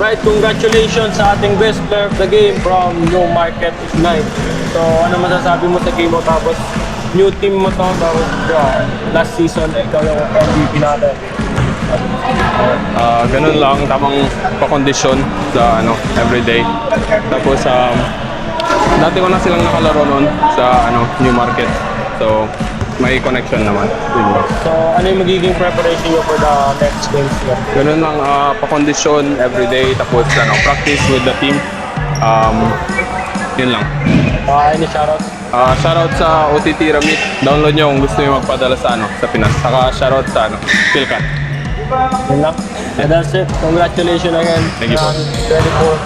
Alright, congratulations sa ating best player of the game from New Market Ignite. So, ano masasabi mo sa game mo? Tapos, new team mo to. Tapos, last season, ikaw yung MVP natin. Ganun lang, tamang pakondisyon sa everyday. Tapos dati ko na silang nakalaro noon sa New Market. So may connection naman. So, ano yung magiging preparation nyo for the next games nyo? Ganun lang, pakondisyon everyday. Tapos practice with the team. Yun lang. Any shoutouts? Shoutout sa OTT Ramit. Download nyo kung gusto nyo magpadala sa sa Pinas. Saka shoutout sa Philcat. Yun lang. And that's it. Congratulations again. Thank you po. Ready for